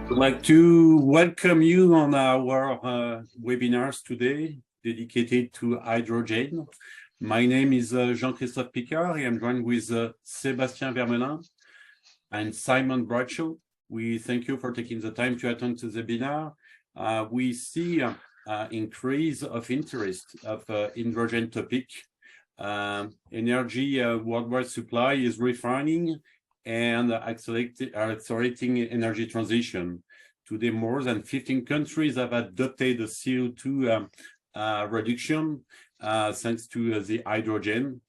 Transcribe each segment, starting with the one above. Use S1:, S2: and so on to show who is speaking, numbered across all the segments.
S1: I'd like to welcome you on our webinars today dedicated to hydrogen. My name is Jean-Christophe Picard. I am joined with Sébastien Vermelin and Simon Bradshaw. We thank you for taking the time to attend to the webinar. We see increase of interest of hydrogen topic. Energy worldwide supply is refining and accelerating energy transition. Today, more than 15 countries have adopted the CO2 reduction thanks to the hydrogen.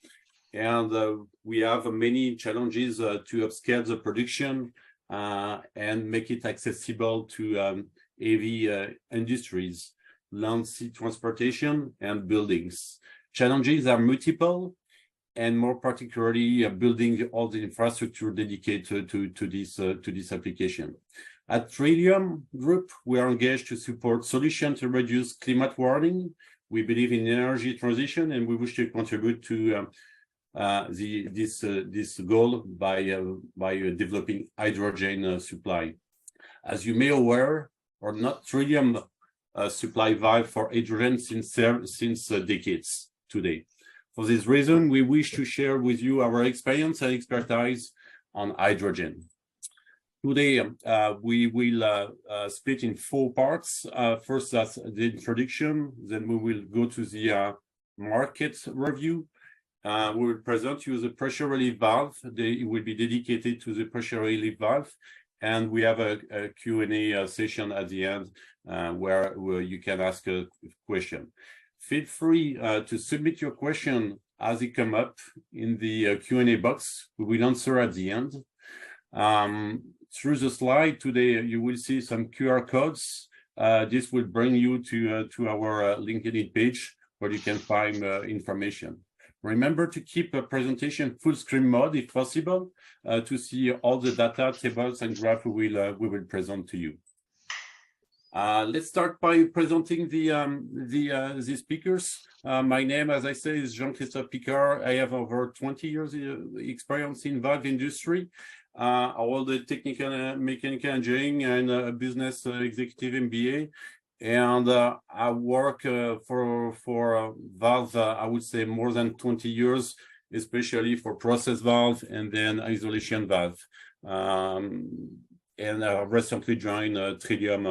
S1: And we have many challenges to upscale the production and make it accessible to heavy industries, land, sea transportation, and buildings. Challenges are multiple, and more particularly building all the infrastructure dedicated to this application. At Trillium Group, we are engaged to support solutions to reduce climate warming. We believe in energy transition, and we wish to contribute to this goal by developing hydrogen supply. As you may aware or not, Trillium supply valve for hydrogen since decades today. For this reason, we wish to share with you our experience and expertise on hydrogen. Today, we will split in 4 parts. First, that's the introduction. Then we will go to the market review. We will present you the pressure relief valve. It will be dedicated to the pressure relief valve. And we have a Q&A session at the end where you can ask a question. Feel free to submit your question as it comes up in the Q&A box. We will answer at the end. Through the slide today, you will see some QR codes. This will bring you to our LinkedIn page where you can find information. Remember to keep a presentation full screen mode if possible to see all the data, tables, and graphs we will present to you. Let's start by presenting the speakers. My name, as I say, is Jean-Christophe Picard. I have over 20 years experience in valve industry. All the technical mechanical engineering and business executive MBA. And I work for valve, I would say more than 20 years, especially for process valve and then isolation valve. And I recently joined Trillium,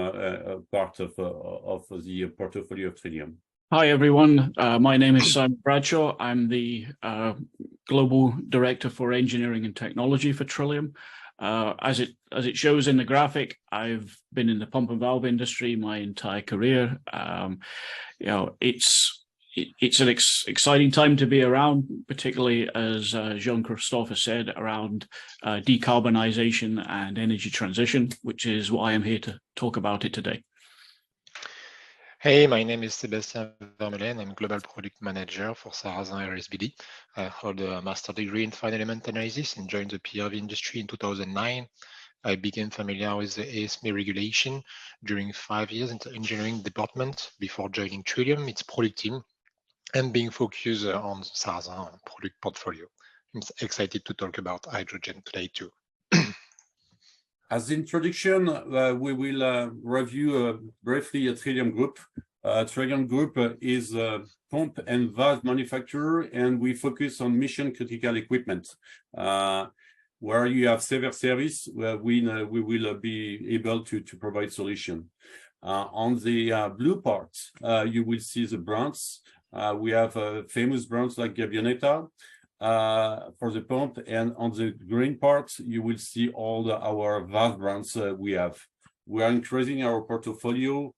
S1: part of the portfolio of Trillium.
S2: Hi, everyone. My name is Simon Bradshaw. I'm the Global Director for Engineering and Technology for Trillium. As it shows in the graphic, I've been in the pump and valve industry my entire career. It's an exciting time to be around, particularly as Jean-Christophe has said, around decarbonization and energy transition, which is why I'm here to talk about it today.
S3: Hey, my name is Sébastien Vermelin. I'm Global Product Manager for Sarrazin RSBD. I hold a master degree in finite element analysis and joined the PRV industry in 2009. I became familiar with the ASME regulation during 5 years in the engineering department before joining Trillium, its product team, and being focused on the Sarrazin product portfolio. I'm excited to talk about hydrogen today too.
S1: As introduction, we will review briefly a Trillium Group. Trillium Group is a pump and valve manufacturer, and we focus on mission critical equipment. Where you have severe service, we will be able to provide solution. On the blue part, you will see the brands. We have famous brands like Gabioneta for the pump, and on the green part, you will see all our valve brands we have. We are increasing our portfolio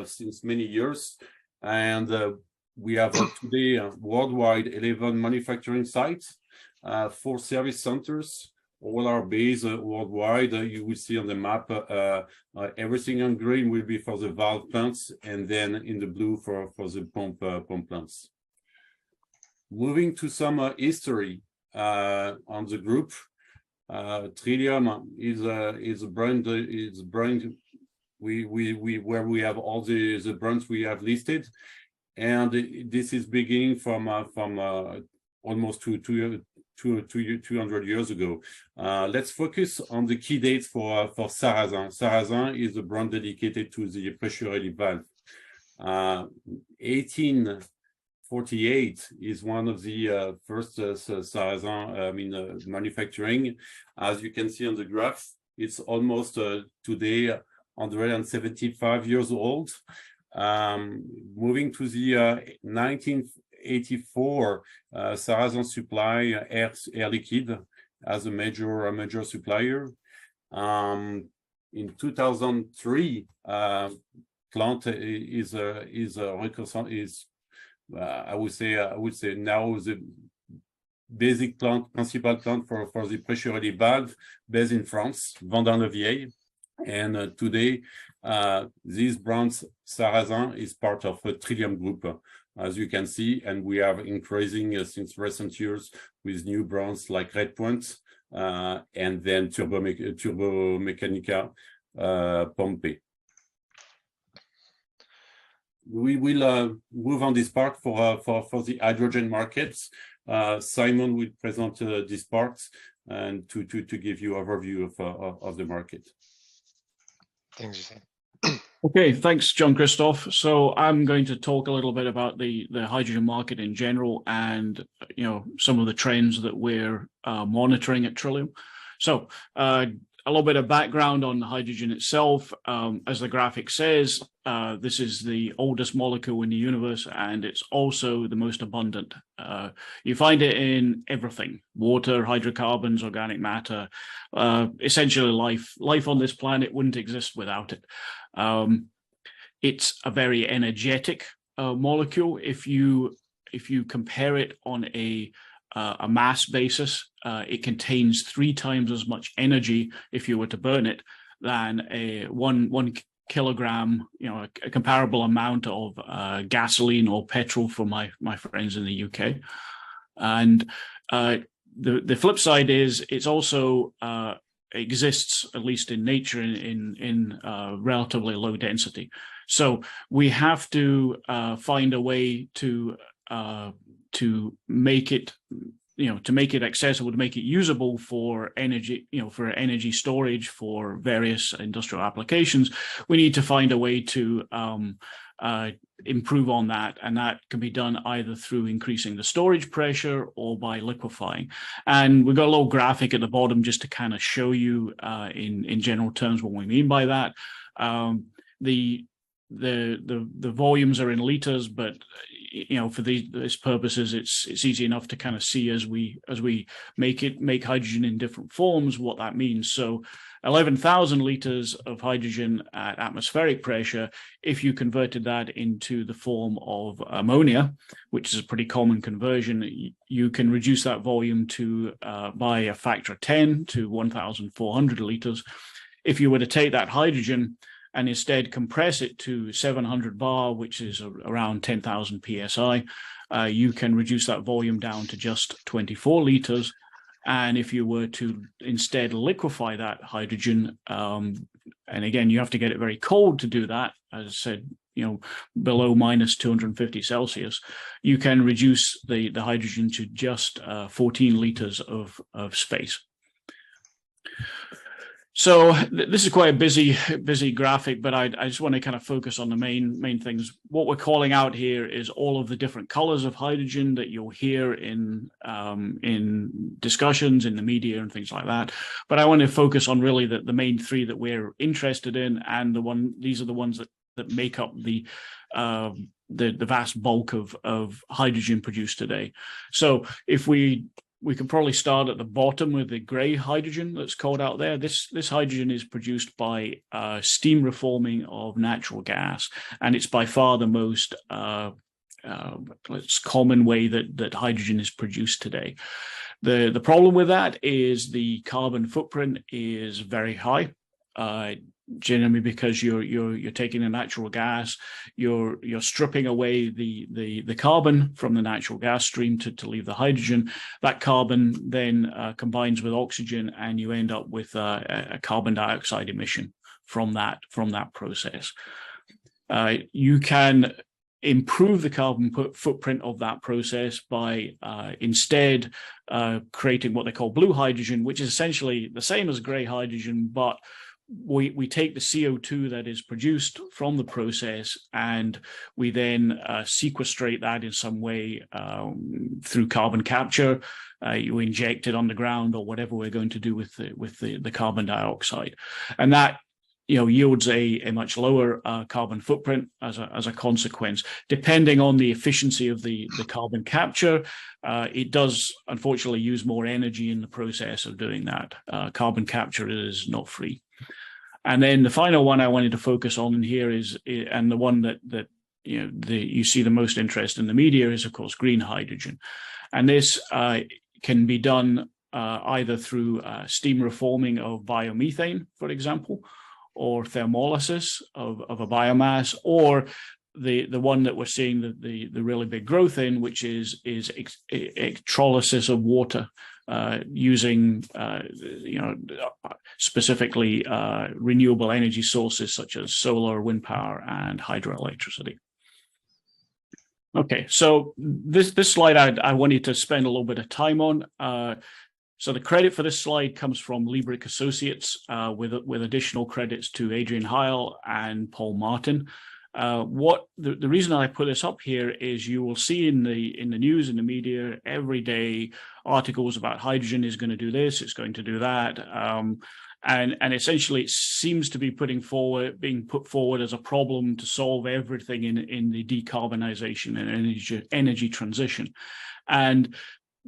S1: since many years, and we have today worldwide 11 manufacturing sites, 4 service centers. All are based worldwide. You will see on the map, everything on green will be for the valve plants, and then in the blue for the pump plants. Moving to some history on the group, Trillium is a brand. Where we have all the brands we have listed, and this is beginning from almost 200 years ago. Let's focus on the key dates for Sarrazin. Sarrazin is a brand dedicated to the pressure relief valve. 1848 is one of the first Sarrazin manufacturing. As you can see on the graph, it's almost today 175 years old. Moving to the 1984, Sarrazin supply air liquide as a major supplier. In 2003, plant is I would say now the basic plant, principal plant for the pressure relief valve based in France, Vendin-le-Vieil. And today, these brands, Sarrazin is part of a Trillium group, as you can see, and we are increasing since recent years with new brands like Red Point and then Turbo Mechanica Pompe. We will move on this part for the hydrogen markets. Simon will present this part and to give you an overview of the market.
S3: Thanks, Justin.
S2: Okay, thanks, Jean-Christophe. So I'm going to talk a little bit about the hydrogen market in general and some of the trends that we're monitoring at Trillium. So a little bit of background on hydrogen itself. As the graphic says, this is the oldest molecule in the universe, and it's also the most abundant. You find it in everything: water, hydrocarbons, organic matter. Essentially, life on this planet wouldn't exist without it. It's a very energetic molecule. If you compare it on a mass basis, it contains 3 times as much energy if you were to burn it than a one kilogram, a comparable amount of gasoline or petrol for my friends in the UK. And the flip side is it's also exists, at least in nature, in relatively low density. So we have to find a way to make it, to make it accessible, to make it usable for energy, for energy storage for various industrial applications. We need to find a way to improve on that, and that can be done either through increasing the storage pressure or by liquefying. And we've got a little graphic at the bottom just to kind of show you in general terms what we mean by that. The volumes are in liters, but for these purposes, it's easy enough to kind of see as we make hydrogen in different forms what that means. So 11,000 liters of hydrogen at atmospheric pressure, if you converted that into the form of ammonia, which is a pretty common conversion, you can reduce that volume to by a factor of 10 to 1,400 liters. If you were to take that hydrogen and instead compress it to 700 bar, which is around 10,000 psi, you can reduce that volume down to just 24 liters. And if you were to instead liquefy that hydrogen, and again, you have to get it very cold to do that, as I said, below minus 250 Celsius, you can reduce the hydrogen to just 14 liters of space. So this is quite a busy graphic, but I just want to kind of focus on the main things. What we're calling out here is all of the different colors of hydrogen that you'll hear in discussions in the media and things like that. But I want to focus on really the main 3 that we're interested in, and these are the ones that make up the vast bulk of hydrogen produced today. So if we can probably start at the bottom with the gray hydrogen that's called out there. This hydrogen is produced by steam reforming of natural gas, and it's by far the most common way that hydrogen is produced today. The problem with that is the carbon footprint is very high. Generally because you're taking a natural gas, you're stripping away the carbon from the natural gas stream to leave the hydrogen. That carbon then combines with oxygen, and you end up with a carbon dioxide emission from that process. You can improve the carbon footprint of that process by instead creating what they call blue hydrogen, which is essentially the same as gray hydrogen, but we take the CO2 that is produced from the process and we then sequestrate that in some way through carbon capture. You inject it underground or whatever we're going to do with the carbon dioxide, and that yields a much lower carbon footprint as a consequence. Depending on the efficiency of the carbon capture, it does unfortunately use more energy in the process of doing that. Carbon capture is not free. And then the final one I wanted to focus on here is, and the one that you see the most interest in the media is, of course, green hydrogen, and this can be done either through steam reforming of biomethane, for example, or thermolysis of a biomass, or the one that we're seeing the really big growth in, which is electrolysis of water using specifically renewable energy sources such as solar, wind power, and hydroelectricity. Okay, so this slide I wanted to spend a little bit of time on. So the credit for this slide comes from Liebrich Associates, with additional credits to Adrian Heil and Paul Martin. The reason I put this up here is you will see in the news, in the media, every day articles about hydrogen is going to do this, it's going to do that, and essentially it seems to be being put forward as a problem to solve everything in the decarbonization and energy transition. And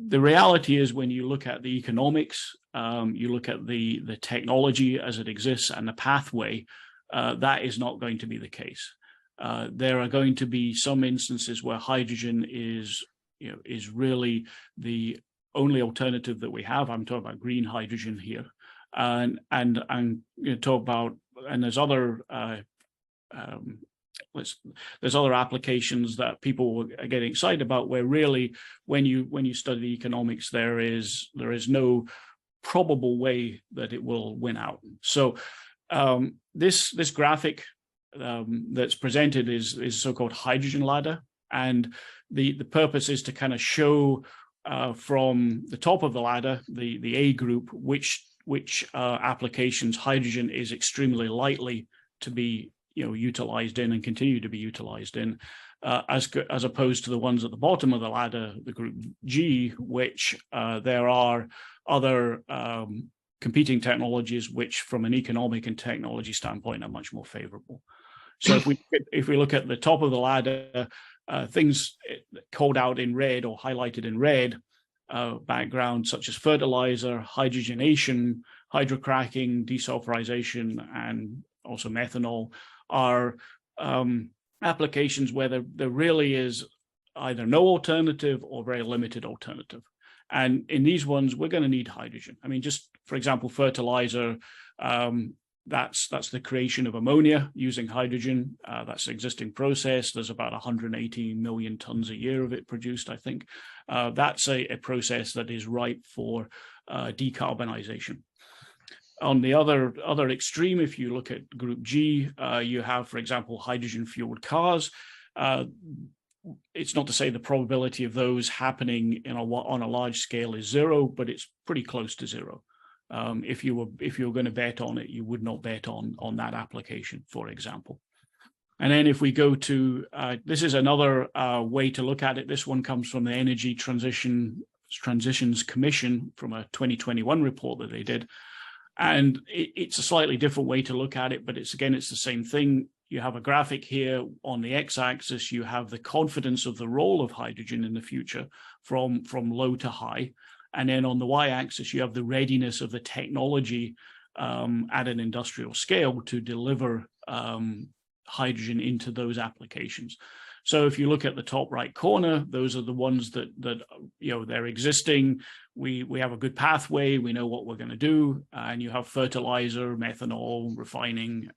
S2: the reality is, when you look at the economics, you look at the technology as it exists and the pathway, that is not going to be the case. There are going to be some instances where hydrogen is really the only alternative that we have. I'm talking about green hydrogen here, and I'm going to talk about, and there's other there's other applications that people are getting excited about, where really when you study the economics, there is no probable way that it will win out. So this graphic that's presented is so-called hydrogen ladder, and the purpose is to kind of show from the top of the ladder, the A group, which applications hydrogen is extremely likely to be utilized in and continue to be utilized in, as opposed to the ones at the bottom of the ladder, the group G, which there are other competing technologies which, from an economic and technology standpoint, are much more favorable. So if we look at the top of the ladder, things called out in red or highlighted in red background, such as fertilizer, hydrogenation, hydrocracking, desulfurization, and also methanol, are applications where there really is either no alternative or very limited alternative. And in these ones, we're going to need hydrogen. I mean, just for example, fertilizer, that's the creation of ammonia using hydrogen. That's an existing process. There's about 180 million tons a year of it produced, I think. That's a process that is ripe for decarbonization. On the other extreme, if you look at group G, you have, for example, hydrogen-fueled cars. It's not to say the probability of those happening on a large scale is zero, but it's pretty close to zero. If you were going to bet on it, you would not bet on that application, for example. And then if we go to this is another way to look at it. This one comes from the Energy Transitions Commission from a 2021 report that they did. And it's a slightly different way to look at it, but it's the same thing. You have a graphic here on the x-axis. You have the confidence of the role of hydrogen in the future from low to high. And then on the y-axis, you have the readiness of the technology at an industrial scale to deliver hydrogen into those applications. So if you look at the top right corner, those are the ones that they're existing. We have a good pathway. We know what we're going to do, and you have fertilizer, methanol, refining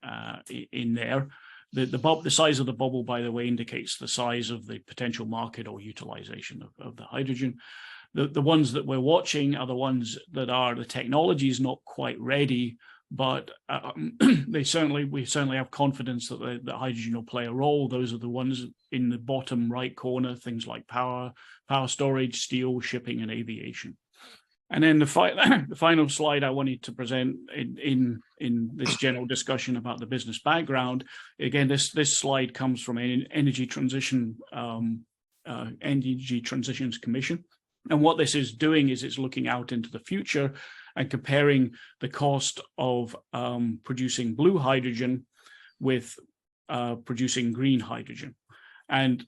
S2: in there. The size of the bubble, by the way, indicates the size of the potential market or utilization of the hydrogen. The ones that we're watching are the ones that are the technology is not quite ready, but we certainly have confidence that that hydrogen will play a role. Those are the ones in the bottom right corner, things like power storage, steel, shipping, and aviation. And then the final slide I wanted to present in this general discussion about the business background. Again, this slide comes from an Energy Transitions Commission. And what this is doing is it's looking out into the future and comparing the cost of producing blue hydrogen with producing green hydrogen. And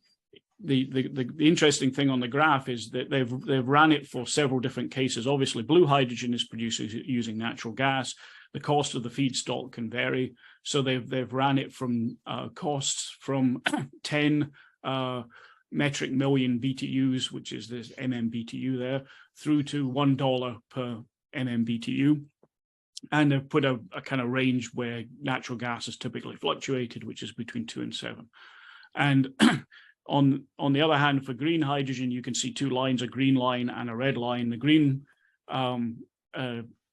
S2: the interesting thing on the graph is that they've ran it for several different cases. Obviously, blue hydrogen is produced using natural gas. The cost of the feedstock can vary, so they've ran it from costs from 10 metric million BTUs, which is this MMBTU there, through to $1 per MMBTU. And they've put a kind of range where natural gas is typically fluctuated, which is between 2 and 7. And on the other hand, for green hydrogen, you can see two lines, a green line and a red line. The green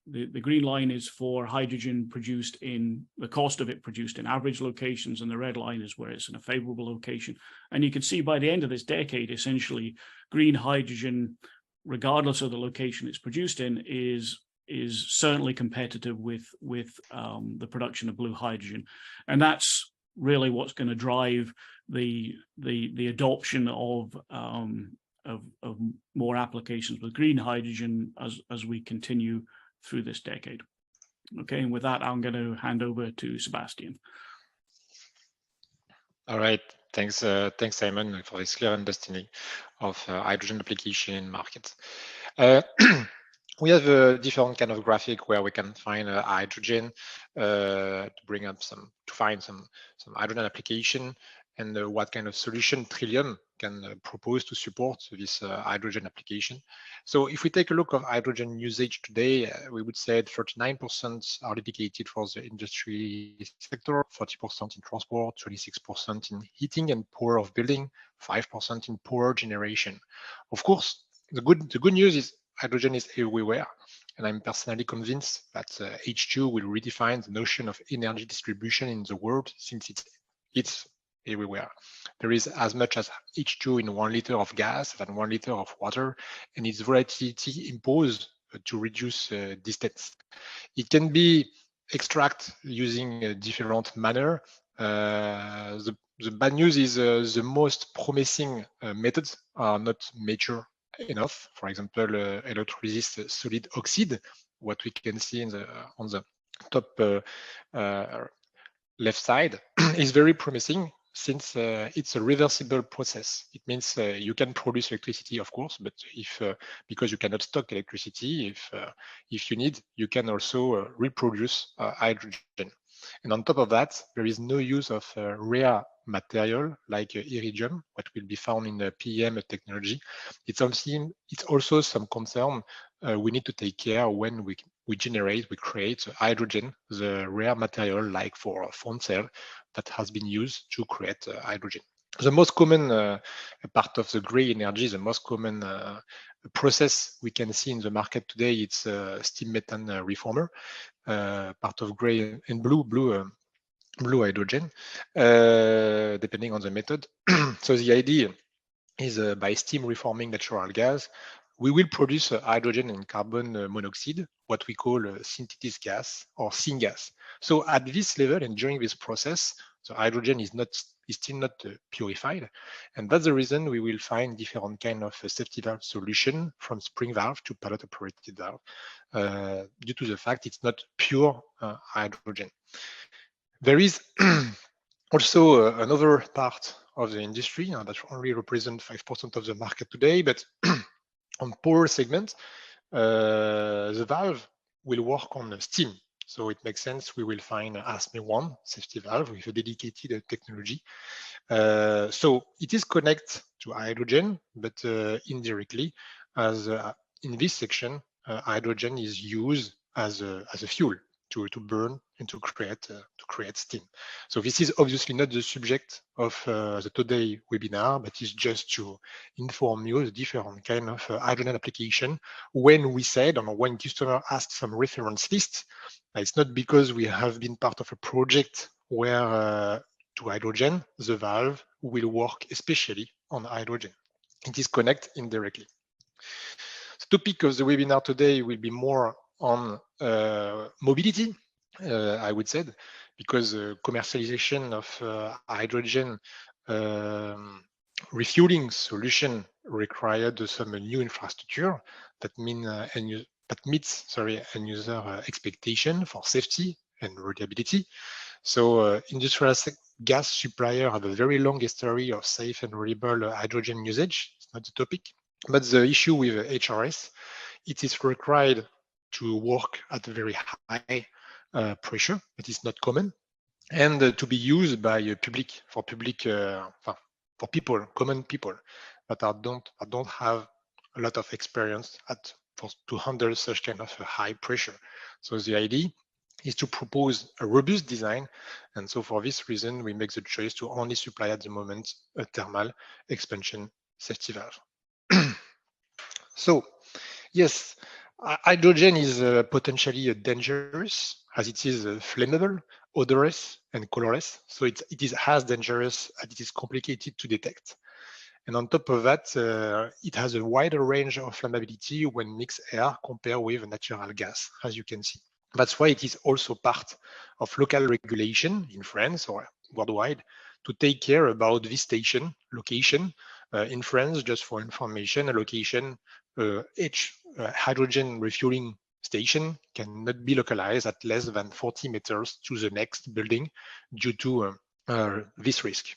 S2: the green line is for hydrogen produced in the cost of it produced in average locations, and the red line is where it's in a favorable location. And you can see by the end of this decade, essentially, green hydrogen, regardless of the location it's produced in, is certainly competitive with the production of blue hydrogen. And that's really what's going to drive the adoption of more applications with green hydrogen as we continue through this decade. Okay, and with that, I'm going to hand over to Sebastian.
S3: All right, thanks Simon, for this clear understanding of hydrogen application markets. We have a different kind of graphic where we can find hydrogen to find some hydrogen application, and what kind of solution Trillium can propose to support this hydrogen application. So if we take a look at hydrogen usage today, we would say 39% are dedicated for the industry sector, 40% in transport, 26% in heating and power of building, 5% in power generation. Of course, the good news is hydrogen is everywhere, and I'm personally convinced that H2 will redefine the notion of energy distribution in the world, since it's everywhere. There is as much as H2 in 1 liter of gas than 1 liter of water, and its volatility imposed to reduce distance. It can be extracted using a different manner. The bad news is the most promising methods are not mature enough. For example, electrolysis solid oxide, what we can see on the top left side, is very promising, since it's a reversible process. It means you can produce electricity, of course, but because you cannot stock electricity, if you need, you can also reproduce hydrogen. And on top of that, there is no use of rare material like iridium, what will be found in the PEM technology. It's also some concern we need to take care when we create hydrogen, the rare material like for a phone cell that has been used to create hydrogen. The most common part of the gray energy, the most common process we can see in the market today, it's steam methane reformer, part of gray and blue hydrogen, depending on the method. So the idea is by steam reforming natural gas, we will produce hydrogen and carbon monoxide, what we call synthetic gas or syngas. So at this level and during this process, the hydrogen is still not purified, and that's the reason we will find different kind of safety valve solution, from spring valve to pilot operated valve, due to the fact it's not pure hydrogen. There is also another part of the industry that only represents 5% of the market today, but on power segment, the valve will work on steam. So it makes sense we will find ASME1 safety valve with a dedicated technology. So it is connected to hydrogen, but indirectly, as in this section, hydrogen is used as a fuel to burn and to create steam. So this is obviously not the subject of the today webinar, but it's just to inform you the different kind of hydrogen application. When we said, or when customer asked some reference list, it's not because we have been part of a project where to hydrogen, the valve will work especially on hydrogen. It is connected indirectly. The topic of the webinar today will be more on mobility, I would say, because commercialization of hydrogen refueling solution required some new infrastructure that meets end user expectation for safety and reliability. So industrial gas supplier have a very long history of safe and reliable hydrogen usage. It's not the topic, but the issue with HRS, it is required to work at a very high pressure. It is not common, and to be used by for people, common people that don't have a lot of experience to handle such kind of a high pressure. So the idea is to propose a robust design, and so for this reason we make the choice to only supply at the moment a thermal expansion safety valve. So yes, hydrogen is potentially dangerous as it is flammable, odorless, and colorless. So it is as dangerous as it is complicated to detect. And on top of that, it has a wider range of flammability when mixed air compared with natural gas, as you can see. That's why it is also part of local regulation in France or worldwide to take care about this station location. In France, just for information, a location, each hydrogen refueling station cannot be localized at less than 40 meters to the next building due to this risk.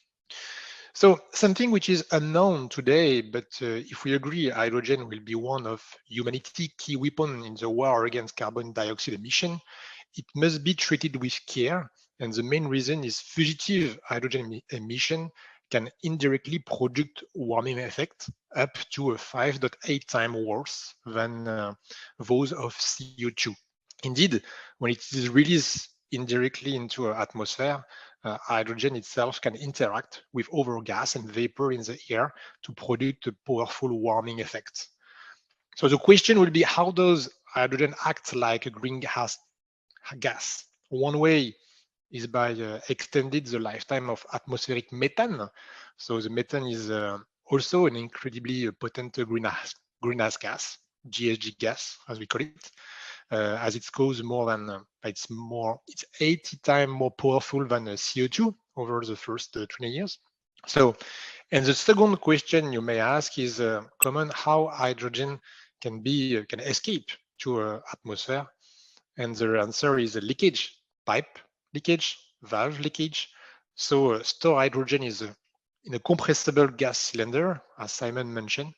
S3: So something which is unknown today, but if we agree hydrogen will be one of humanity's key weapons in the war against carbon dioxide emission, it must be treated with care. And the main reason is fugitive hydrogen emission can indirectly produce warming effect up to a 5.8 times worse than those of CO2. Indeed, when it is released indirectly into our atmosphere, hydrogen itself can interact with other gas and vapor in the air to produce a powerful warming effect. So the question will be, how does hydrogen act like a greenhouse gas? One way is by extending the lifetime of atmospheric methane. So the methane is also an incredibly potent greenhouse gas, GHG gas, as we call it. As it goes more than it's 80 times more powerful than CO2 over the first 20 years. So, and the second question you may ask is common: how hydrogen can escape to atmosphere? And the answer is a leakage, pipe leakage, valve leakage. So store hydrogen is in a compressible gas cylinder, as Simon mentioned,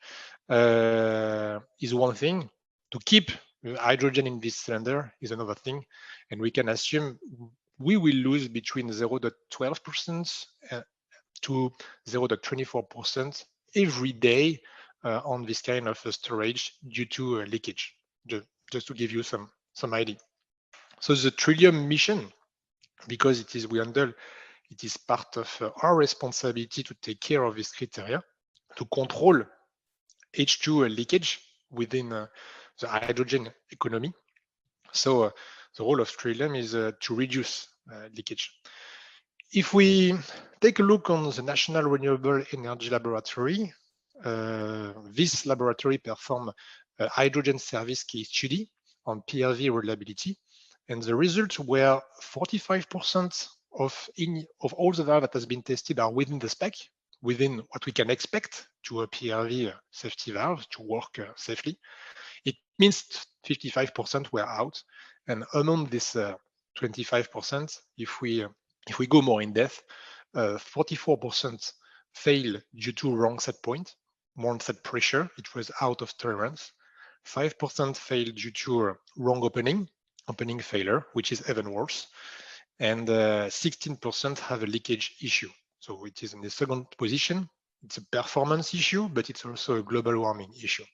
S3: is one thing. To keep hydrogen in this cylinder is another thing, and we can assume we will lose between 0.12% to 0.24% every day on this kind of storage due to leakage, just to give you some idea. So the Trillium mission, because it is part of our responsibility to take care of this criteria, to control H2 leakage within the hydrogen economy. So the role of Trillium is to reduce leakage. If we take a look on the National Renewable Energy Laboratory, this laboratory performed a hydrogen service case study on PRV reliability, and the results were 45% of all the valves that has been tested are within the spec, within what we can expect to a PRV safety valve to work safely. It means 55% were out, and among this 25%, if we go more in depth, 44% failed due to wrong set point, wrong set pressure. It was out of tolerance. 5% failed due to wrong opening failure, which is even worse, and 16% have a leakage issue. So it is in the second position. It's a performance issue, but it's also a global warming issue.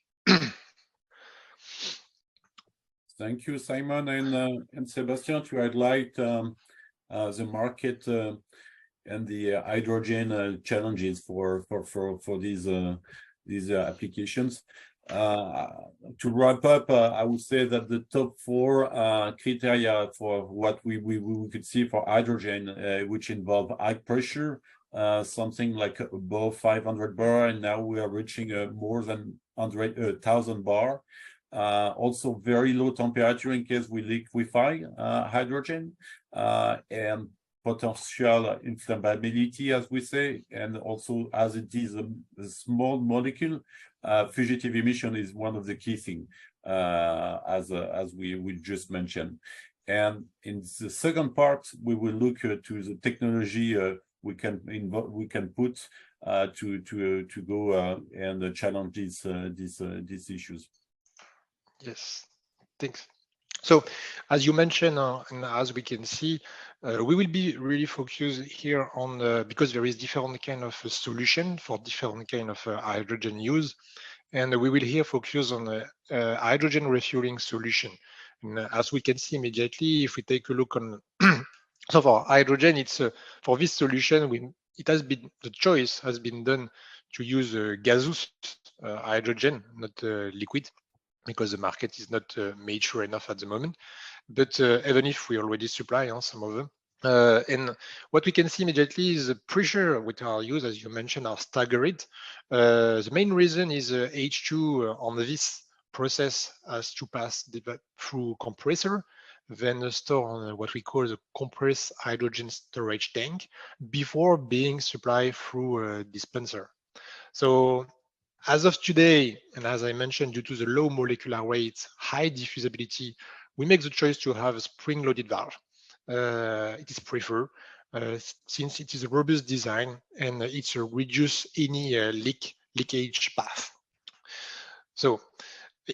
S1: Thank you, Simon and Sebastian, to highlight the market and the hydrogen challenges for these applications. To wrap up, I would say that the top 4 criteria for what we could see for hydrogen, which involve high pressure, something like above 500 bar, and now we are reaching more than 100,000 bar. Also very low temperature in case we liquefy hydrogen, and potential inflammability, as we say, and also as it is a small molecule, fugitive emission is one of the key things, as we just mentioned. And in the second part, we will look to the technology we can put to go and challenge these issues.
S3: Yes, thanks. So, as you mentioned, and as we can see, we will be really focused here on because there is different kind of solution for different kind of hydrogen use, and we will here focus on the hydrogen refueling solution. And as we can see immediately, if we take a look on, so for hydrogen, it's for this solution, the choice has been done to use gaseous hydrogen, not liquid, because the market is not mature enough at the moment. But even if we already supply some of them. And what we can see immediately is the pressure which are used, as you mentioned, are staggered. The main reason is H2 on this process has to pass through compressor, then store on what we call the compressed hydrogen storage tank before being supplied through a dispenser. So as of today, and as I mentioned, due to the low molecular weight, high diffusibility, we make the choice to have a spring-loaded valve. It is preferred since it is a robust design and it's reduce any leakage path. So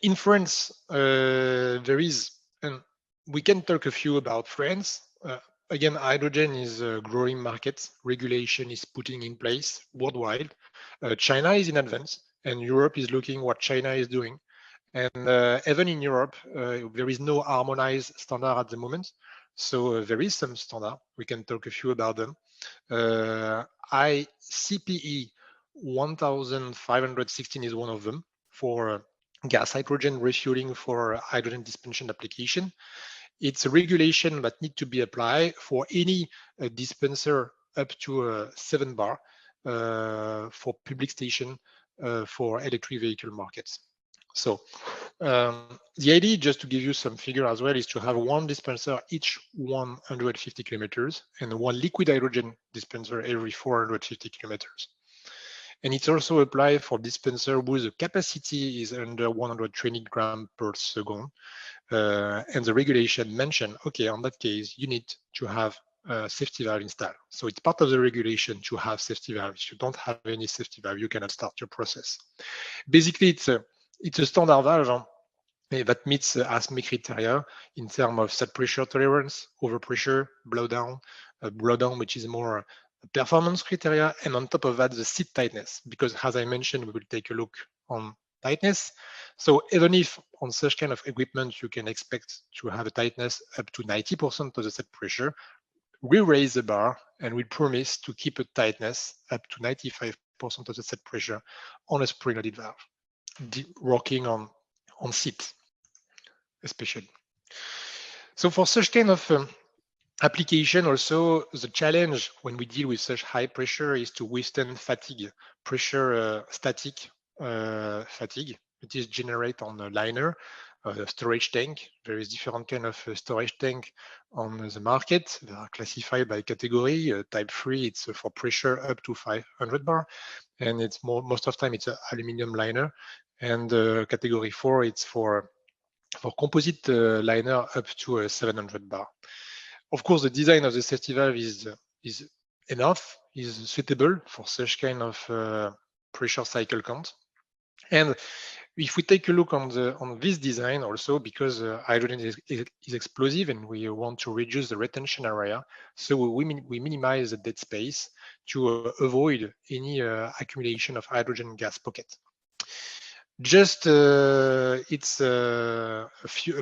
S3: in France, there is, and we can talk a few about France. Again, hydrogen is a growing market. Regulation is putting in place worldwide. China is in advance, and Europe is looking what China is doing. And even in Europe, there is no harmonized standard at the moment. So there is some standard. We can talk a few about them. ICPE 1516 is one of them for gas hydrogen refueling for hydrogen dispensation application. It's a regulation that need to be applied for any dispenser up to 7 bar for public station for electric vehicle markets. So the idea, just to give you some figure as well, is to have one dispenser each 150 kilometers and one liquid hydrogen dispenser every 450 kilometers. And it's also applied for dispenser whose capacity is under 120 grams per second. And the regulation mentioned, okay, on that case, you need to have a safety valve installed. So it's part of the regulation to have safety valve. If you don't have any safety valve, you cannot start your process. Basically, it's a standard valve that meets ASME criteria in terms of set pressure tolerance, overpressure, blowdown, which is more performance criteria, and on top of that, the seat tightness, because as I mentioned, we will take a look on tightness. So even if on such kind of equipment, you can expect to have a tightness up to 90% of the set pressure, we raise the bar and we promise to keep a tightness up to 95% of the set pressure on a spring-loaded valve, working on seat, especially. So for such kind of application, also the challenge when we deal with such high pressure is to withstand fatigue, pressure static fatigue. It is generated on a liner, storage tank. There is different kind of storage tank on the market. They are classified by category. Type 3, it's for pressure up to 500 bar, and it's most of the time it's an aluminum liner. And category 4, it's for composite liner up to 700 bar. Of course, the design of the safety valve is suitable for such kind of pressure cycle count. And if we take a look on this design also, because hydrogen is explosive and we want to reduce the retention area, so we minimize the dead space to avoid any accumulation of hydrogen gas pocket. Just it's a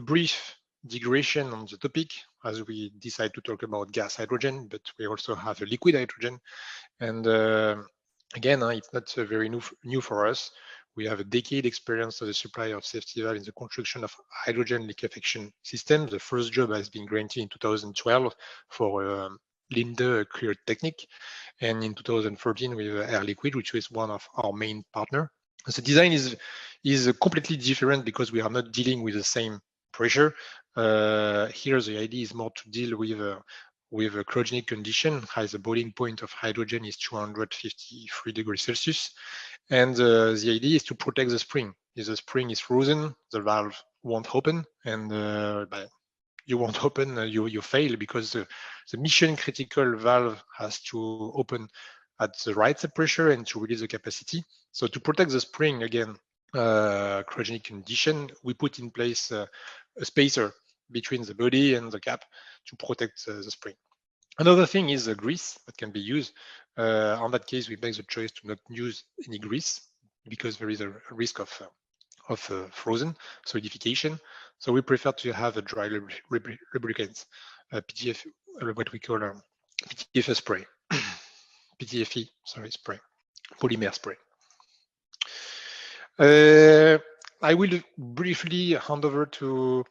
S3: brief digression on the topic, as we decide to talk about gas hydrogen, but we also have a liquid hydrogen. And again, it's not very new for us. We have a decade experience of the supply of safety valve in the construction of hydrogen liquefaction systems. The first job has been granted in 2012 for Linde clear technique, and in 2013 with Air Liquide, which is one of our main partner. The design is completely different because we are not dealing with the same pressure. Here, the idea is more to deal with a cryogenic condition, as the boiling point of hydrogen is 253 degrees Celsius. And the idea is to protect the spring. If the spring is frozen, the valve won't open, and you won't open, you fail, because the mission critical valve has to open at the right pressure and to release the capacity. So to protect the spring, again, cryogenic condition, we put in place a spacer between the body and the cap to protect the spring. Another thing is grease that can be used. On that case, we make the choice to not use any grease because there is a risk of frozen solidification. So we prefer to have a dry lubricant, PTF, what we call PTFE spray, PTFE, sorry, spray, polymer spray. I will briefly hand over to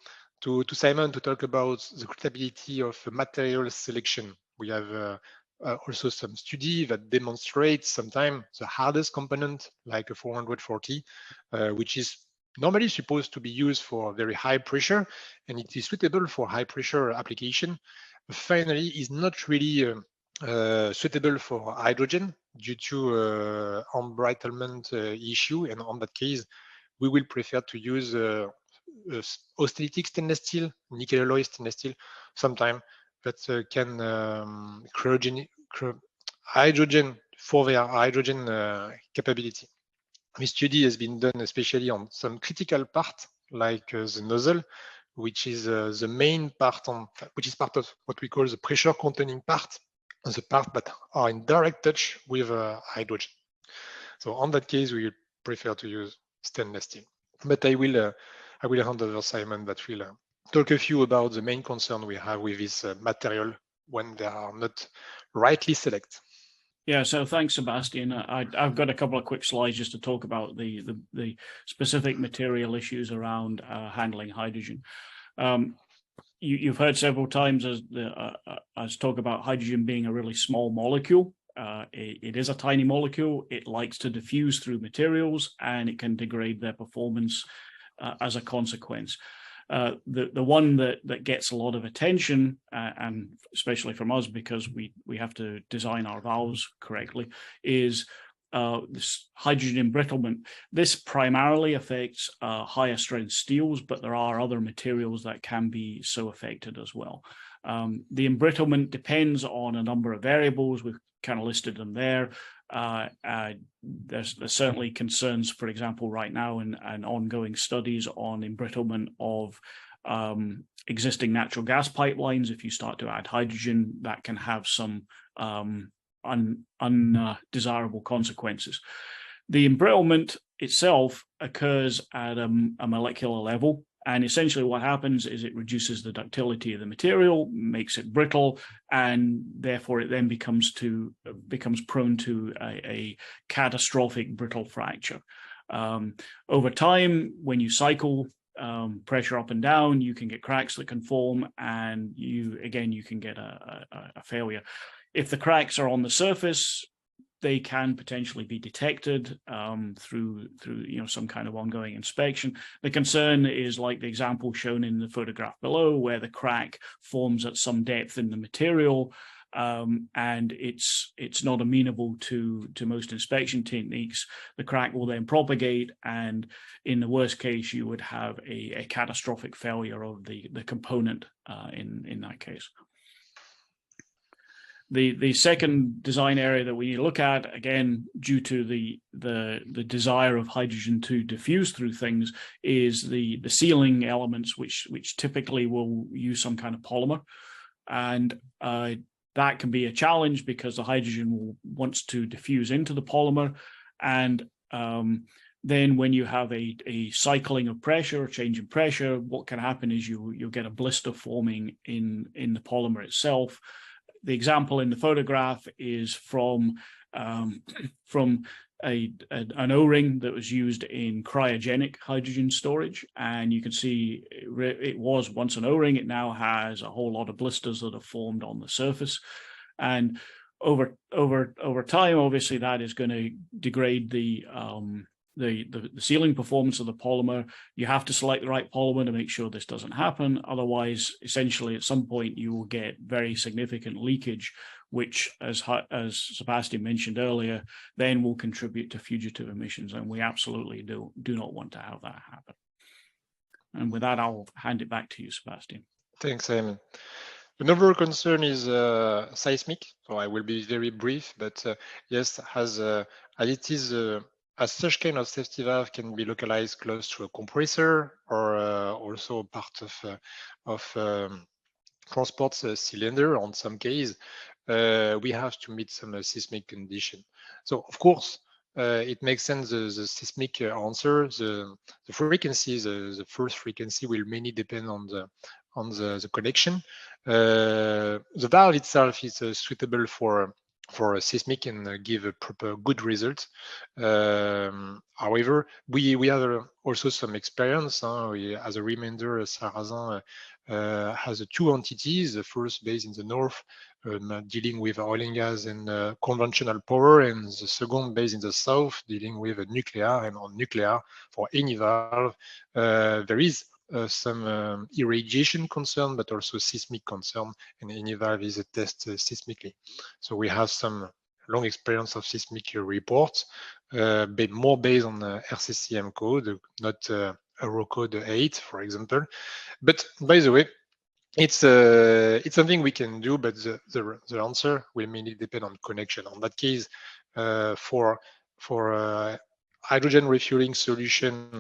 S3: Simon to talk about the credibility of material selection. We have also some study that demonstrates sometimes the hardest component, like a 440, which is normally supposed to be used for very high pressure, and it is suitable for high pressure application. Finally, is not really suitable for hydrogen due to embrittlement issue, and on that case, we will prefer to use austenitic stainless steel, nickel alloy stainless steel, sometime that can hydrogen for their hydrogen capability. This study has been done especially on some critical part, like the nozzle, which is the main part which is part of what we call the pressure containing part, the part that are in direct touch with hydrogen. So on that case, we prefer to use stainless steel. But I will hand over Simon that will talk a few about the main concern we have with this material when they are not rightly selected.
S2: Yeah, so thanks, Sebastian. I've got a couple of quick slides just to talk about the specific material issues around handling hydrogen. You've heard several times as talk about hydrogen being a really small molecule. It is a tiny molecule. It likes to diffuse through materials, and it can degrade their performance as a consequence. The one that gets a lot of attention, and especially from us because we have to design our valves correctly, is this hydrogen embrittlement. This primarily affects higher strength steels, but there are other materials that can be so affected as well. The embrittlement depends on a number of variables. We've kind of listed them there. There's certainly concerns, for example, right now and ongoing studies on embrittlement of existing natural gas pipelines. If you start to add hydrogen, that can have some undesirable consequences. The embrittlement itself occurs at a molecular level. And essentially what happens is it reduces the ductility of the material, makes it brittle, and therefore it then becomes prone to a catastrophic brittle fracture. Over time, when you cycle pressure up and down, you can get cracks that can form, and you can get a failure. If the cracks are on the surface, they can potentially be detected through some kind of ongoing inspection. The concern is like the example shown in the photograph below, where the crack forms at some depth in the material, and it's not amenable to most inspection techniques. The crack will then propagate, and in the worst case, you would have a catastrophic failure of the component in that case. The second design area that we need to look at, again, due to the desire of hydrogen to diffuse through things, is the sealing elements, which typically will use some kind of polymer, and that can be a challenge because the hydrogen wants to diffuse into the polymer, and then when you have a cycling of pressure, change in pressure, what can happen is you'll get a blister forming in the polymer itself. The example in the photograph is from an O-ring that was used in cryogenic hydrogen storage, and you can see it was once an O-ring. It now has a whole lot of blisters that have formed on the surface, and over time, obviously, that is going to degrade the sealing performance of the polymer. You have to select the right polymer to make sure this doesn't happen. Otherwise, essentially, at some point, you will get very significant leakage, which, as Sebastian mentioned earlier, then will contribute to fugitive emissions. And we absolutely do not want to have that happen. And with that, I'll hand it back to you, Sebastian.
S3: Thanks, Simon. Another concern is seismic. So I will be very brief, but yes, as it is, as such kind of safety valve can be localized close to a compressor or also part of transport cylinder on some case, we have to meet some seismic condition. So of course, it makes sense the seismic answer, the frequency, the first frequency will mainly depend on the connection. The valve itself is suitable for a seismic and give a proper good result. However, we have also some experience. As a reminder, Sarrazin has two entities. The first based in the north, dealing with oil and gas and conventional power, and the second based in the south, dealing with nuclear. And on nuclear, for any valve, there is some irradiation concern, but also seismic concern, and any valve is tested seismically. So we have some long experience of seismic reports, but more based on RCCM code, not Euro code 8, for example. But by the way, it's something we can do, but the answer will mainly depend on connection. On that case, for hydrogen refueling solution,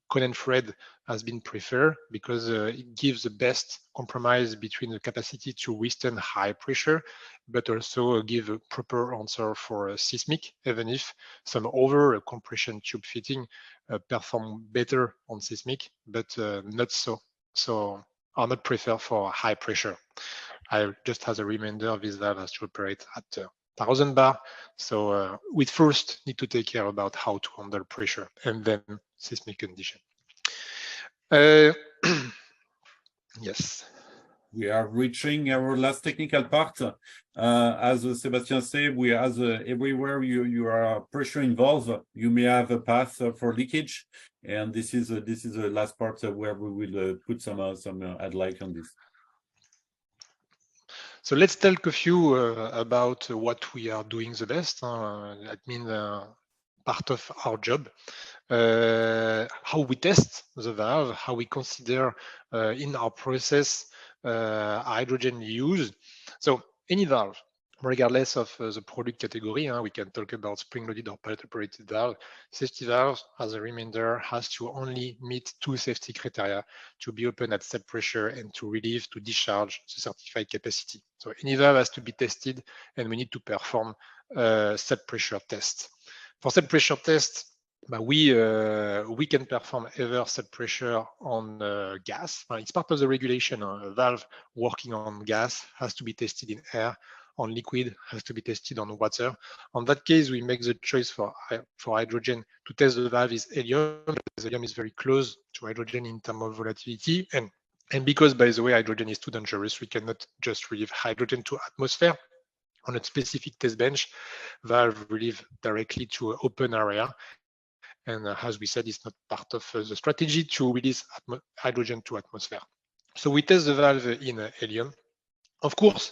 S3: coil thread has been preferred because it gives the best compromise between the capacity to withstand high pressure, but also give a proper answer for seismic, even if some other compression tube fitting perform better on seismic, but not so are not preferred for high pressure. I just as a reminder, this valve has to operate at 1000 bar. So we first need to take care about how to handle pressure and then seismic condition. Yes.
S1: We are reaching our last technical part. As Sebastian said, everywhere you are pressure involved, you may have a path for leakage, and this is the last part where we will put some add light on this.
S3: So let's talk a few about what we are doing the best. That means part of our job. How we test the valve, how we consider in our process hydrogen use. So any valve, regardless of the product category, we can talk about spring-loaded or pellet-operated valve. Safety valve, as a reminder, has to only meet two safety criteria: to be open at set pressure and to relieve, to discharge the certified capacity. So any valve has to be tested, and we need to perform set pressure test. For set pressure test, we can perform either set pressure on gas. It's part of the regulation. A valve working on gas has to be tested in air. On liquid has to be tested on water. On that case, we make the choice for hydrogen to test the valve is helium, because helium is very close to hydrogen in terms of volatility. And because, by the way, hydrogen is too dangerous, we cannot just relieve hydrogen to atmosphere. On a specific test bench, valve relieve directly to an open area. And as we said, it's not part of the strategy to release hydrogen to atmosphere. So we test the valve in helium. Of course,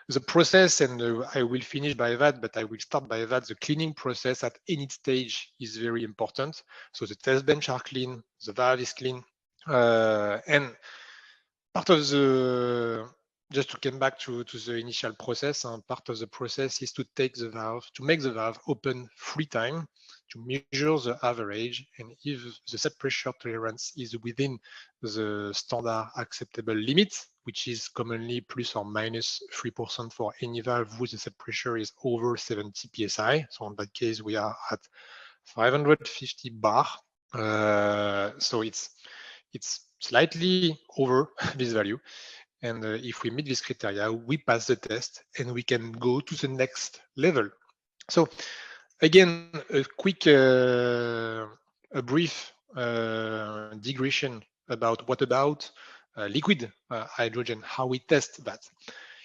S3: the process, and I will finish by that, but I will start by that, the cleaning process at any stage is very important. So the test bench are clean, the valve is clean, and part of the, just to come back to the initial process, part of the process is to make the valve open 3 times, to measure the average, and if the set pressure tolerance is within the standard acceptable limit, which is commonly plus or minus 3% for any valve whose set pressure is over 70 psi. So in that case, we are at 550 bar. So it's slightly over this value. And if we meet this criteria, we pass the test and we can go to the next level. So again, a quick, a brief digression about what about liquid hydrogen, how we test that.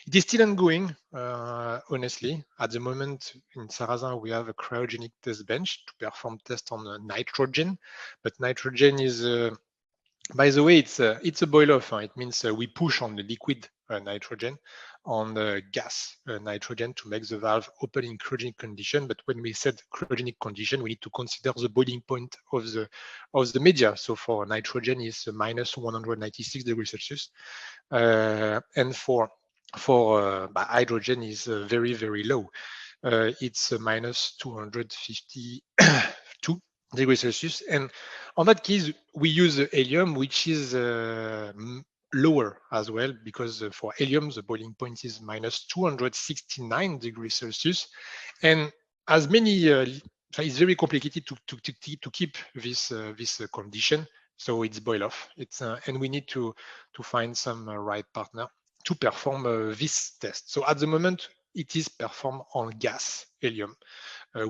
S3: It is still ongoing, honestly. At the moment in Sarrazin, we have a cryogenic test bench to perform tests on nitrogen, but nitrogen is, by the way, it's a boil-off. It means we push on the liquid nitrogen on the gas nitrogen to make the valve open in cryogenic condition. But when we set cryogenic condition, we need to consider the boiling point of the media. So for nitrogen is minus 196 degrees Celsius, and for hydrogen is very, very low. It's minus 252 degrees Celsius. And on that case, we use helium, which is lower as well, because for helium, the boiling point is minus 269 degrees Celsius. And as many, it's very complicated to keep this condition. So it's boil off. And we need to find some right partner to perform this test. So at the moment, it is performed on gas helium.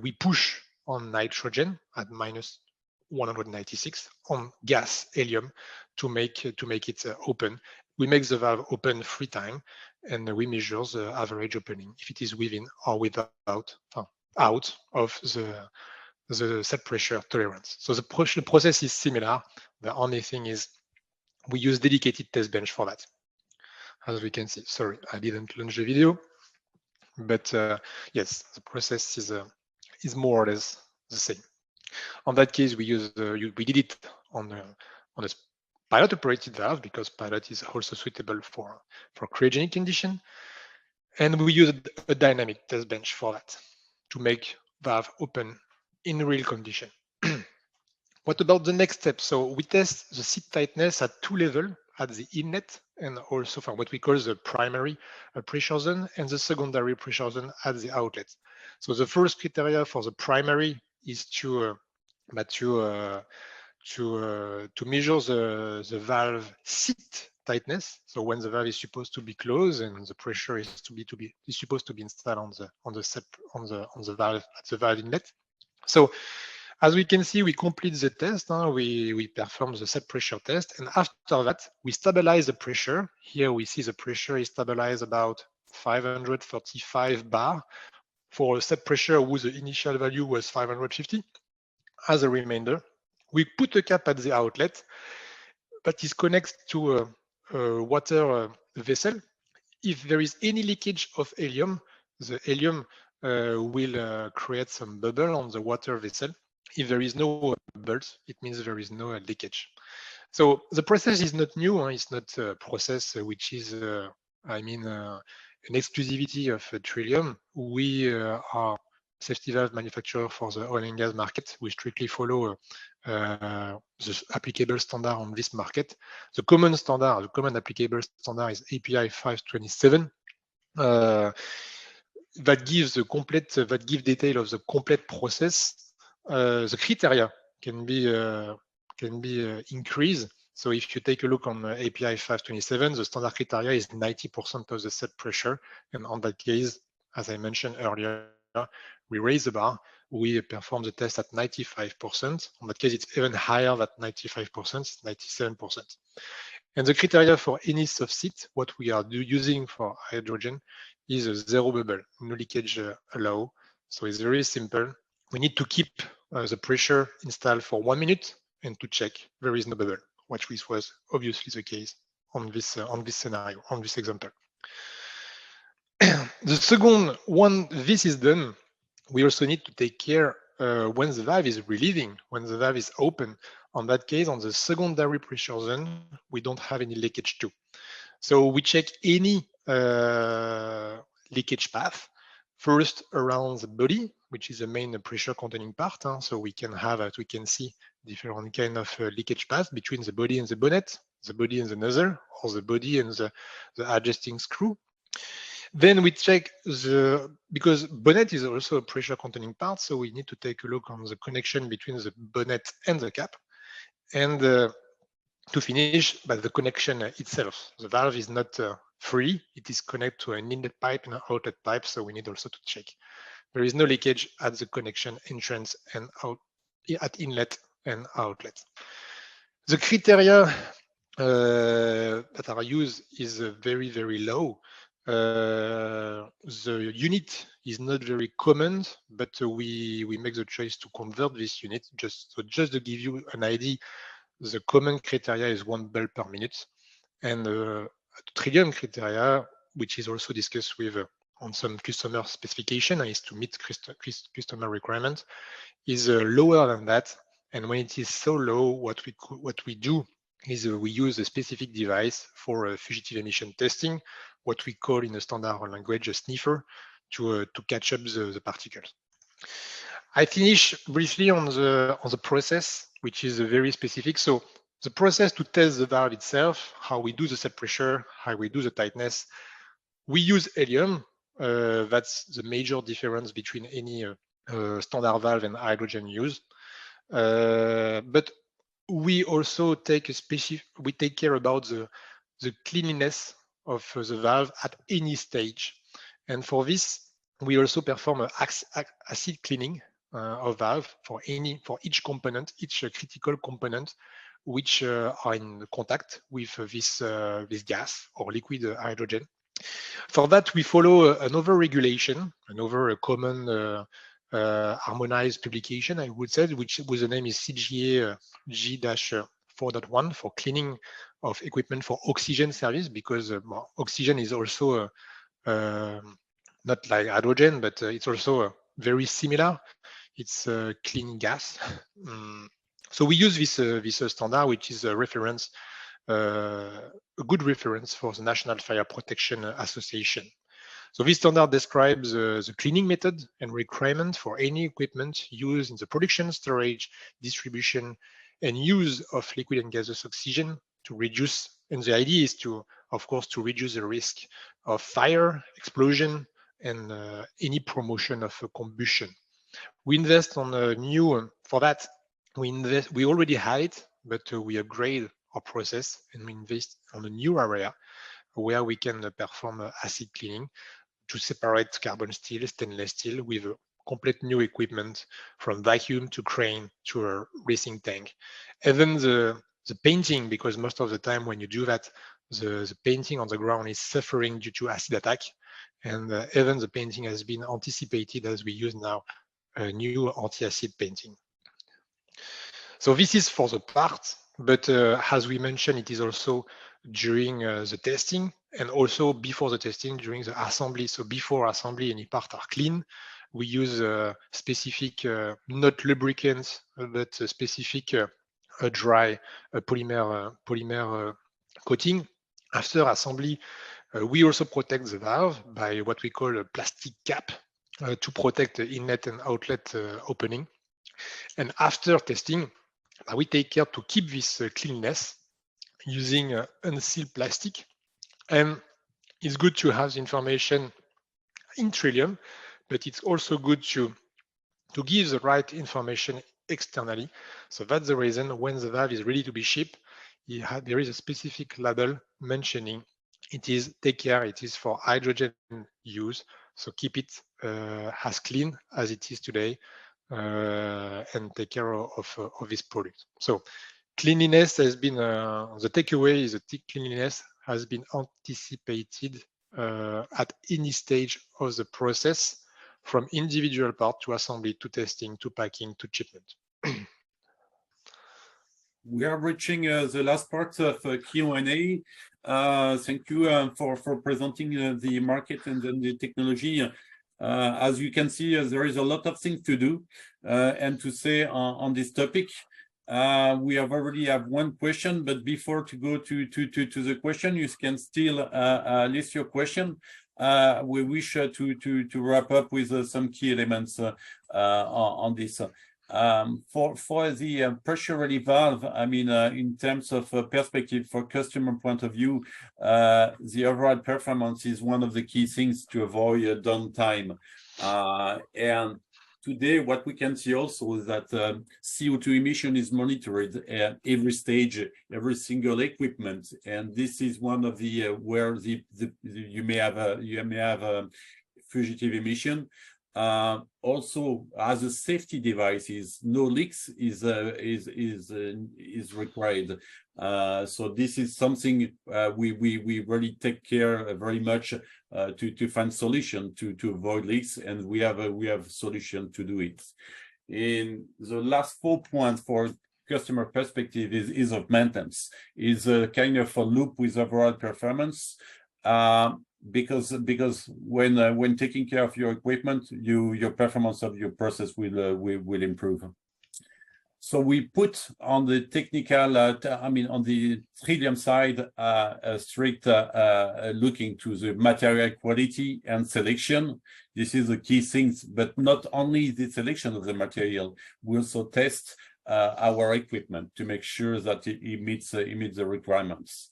S3: We push on nitrogen at minus 196, on gas helium to make it open. We make the valve open 3 times, and we measure the average opening if it is within or without out of the set pressure tolerance. So the process is similar. The only thing is we use dedicated test bench for that. As we can see, sorry, I didn't launch the video, but yes, the process is more or less the same. On that case, we did it on a pilot operated valve, because pilot is also suitable for cryogenic condition, and we used a dynamic test bench for that to make valve open in real condition. What about the next step? So we test the seat tightness at 2 levels, at the inlet and also for what we call the primary pressure zone and the secondary pressure zone at the outlet. So the first criteria for the primary is to measure the valve seat tightness. So when the valve is supposed to be closed and the pressure is supposed to be installed on the valve at the valve inlet. So as we can see, we complete the test. We perform the set pressure test, and after that, we stabilize the pressure. Here we see the pressure is stabilized about 535 bar for a set pressure whose initial value was 550. As a reminder, we put a cap at the outlet that is connected to a water vessel. If there is any leakage of helium, the helium will create some bubble on the water vessel. If there is no bubbles, it means there is no leakage. So the process is not new. It's not a process which is, an exclusivity of Trillium. We are safety valve manufacturer for the oil and gas market. We strictly follow the applicable standard on this market. The common applicable standard is API 527. That gives detail of the complete process. The criteria can be increased. So if you take a look on API 527, the standard criteria is 90% of the set pressure. And on that case, as I mentioned earlier, we raise the bar, we perform the test at 95%. On that case, it's even higher than 95%, it's 97%. And the criteria for any soft seat, what we are using for hydrogen is a 0 bubble, no leakage allowed. So it's very simple. We need to keep the pressure installed for 1 minute and to check there is no bubble, which was obviously the case on this scenario, on this example. The second, one, this is done, we also need to take care when the valve is relieving, when the valve is open. On that case, on the secondary pressure zone, we don't have any leakage too. So we check any leakage path. First, around the body, which is the main pressure containing part. So we can have, as we can see, different kind of leakage path between the body and the bonnet, the body and the nozzle, or the body and the adjusting screw. Then we check because bonnet is also a pressure containing part, so we need to take a look on the connection between the bonnet and the cap. And to finish, but the connection itself. The valve is not free. It is connected to an inlet pipe and an outlet pipe, so we need also to check. There is no leakage at the connection entrance and out at inlet and outlet. The criteria that are used is very, very low. The unit is not very common, but we make the choice to convert this unit. Just to give you an idea, the common criteria is 1 bell per minute, and the Trillium criteria, which is also discussed with on some customer specification, is to meet customer requirement, is lower than that. And when it is so low, what we do is we use a specific device for fugitive emission testing, what we call in the standard language a sniffer, to catch up the particles. I finish briefly on the process, which is very specific. So the process to test the valve itself, how we do the set pressure, how we do the tightness, we use helium. That's the major difference between any standard valve and hydrogen use. But we also take care about the cleanliness of the valve at any stage. And for this, we also perform acid cleaning of valve for each component, each critical component, which are in contact with this gas or liquid hydrogen. For that, we follow another regulation, another common harmonized publication, I would say, which the name is CGA G-4.1 for cleaning of equipment for oxygen service, because oxygen is also not like hydrogen, but it's also very similar. It's clean gas. So we use this standard, which is a reference, a good reference for the National Fire Protection Association. So this standard describes the cleaning method and requirement for any equipment used in the production, storage, distribution, and use of liquid and gaseous oxygen to reduce. And the idea is to, of course, to reduce the risk of fire, explosion, and any promotion of combustion. We invest on a new, for that, we already had it, but we upgrade our process and we invest on a new area where we can perform acid cleaning to separate carbon steel, stainless steel with complete new equipment, from vacuum to crane to a racing tank. Even the painting, because most of the time when you do that, the painting on the ground is suffering due to acid attack. And even the painting has been anticipated as we use now a new anti-acid painting. So this is for the part, but as we mentioned, it is also during the testing and also before the testing during the assembly. So before assembly, any part are clean. We use specific, not lubricants, but specific dry polymer coating. After assembly, we also protect the valve by what we call a plastic cap to protect the inlet and outlet opening. And after testing, we take care to keep this cleanness using unsealed plastic. And it's good to have the information in Trillium, but it's also good to give the right information externally. So that's the reason when the valve is ready to be shipped, there is a specific label mentioning it is take care, it is for hydrogen use. So keep it as clean as it is today and take care of this product. So cleanliness has been, the takeaway is that cleanliness has been anticipated at any stage of the process, from individual part to assembly to testing to packing to shipment.
S1: We are reaching the last part of Q&A. Thank you for presenting the market and then the technology. As you can see, there is a lot of things to do and to say on this topic. We have already have one question, but before to go to the question, you can still list your question. We wish to wrap up with some key elements on this. For the pressure relief valve, I mean, in terms of perspective for customer point of view, the overall performance is one of the key things to avoid downtime. And today, what we can see also is that CO2 emission is monitored at every stage, every single equipment, and this is one of the where you may have a fugitive emission. Also, as a safety devices, no leaks is required. So this is something we really take care very much to find solution to avoid leaks, and we have solution to do it. In the last 4 points for customer perspective is of maintenance, is a kind of a loop with overall performance. Because when taking care of your equipment, your performance of your process will improve. So we put on the technical, on the Trillium side, a strict looking to the material quality and selection. This is the key things, but not only the selection of the material, we also test our equipment to make sure that it meets the requirements.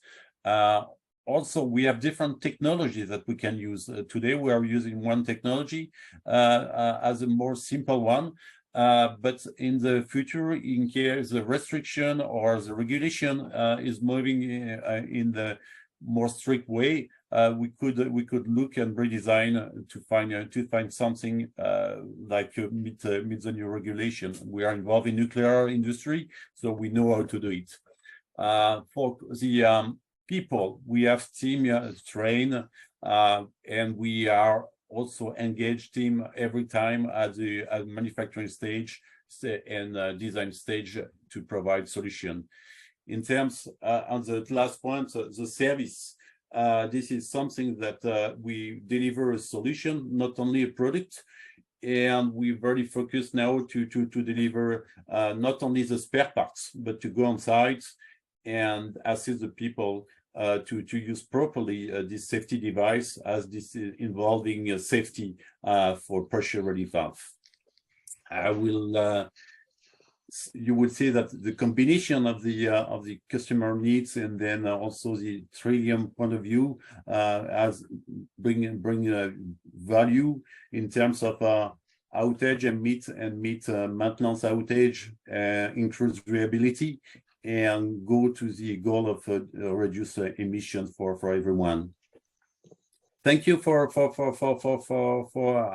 S1: Also, we have different technologies that we can use. Today, we are using one technology as a more simple one. But in the future, in case the restriction or the regulation is moving in the more strict way, we could look and redesign to find something like meet the new regulation. We are involved in nuclear industry, so we know how to do it. For the people, we have team train, and we are also engaged team every time at the manufacturing stage and design stage to provide solution. In terms on the last point, the service, this is something that we deliver a solution, not only a product. And we're very focused now to deliver not only the spare parts, but to go on site and assist the people to use properly this safety device, as this is involving safety for pressure relief valve. I will. You would say that the combination of the customer needs and then also the Trillium point of view as bring value in terms of outage and meet maintenance outage, increase reliability, and go to the goal of reduce emissions for everyone. Thank you for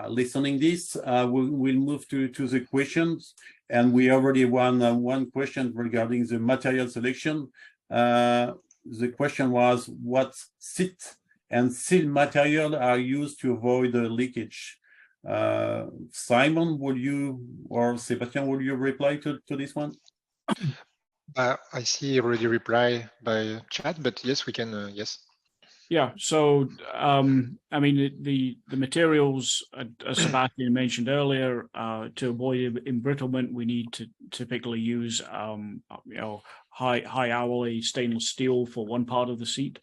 S1: listening this. We'll move to the questions, and we already one question regarding the material selection. The question was, what seat and seal material are used to avoid the leakage? Simon, will you, or Sebastian, will you reply to this one?
S3: I see already reply by chat, but yes, we can, yes.
S2: Yeah, so I mean the materials, as Sebastian mentioned earlier, to avoid embrittlement, we need to typically use high alloy stainless steel for one part of the seat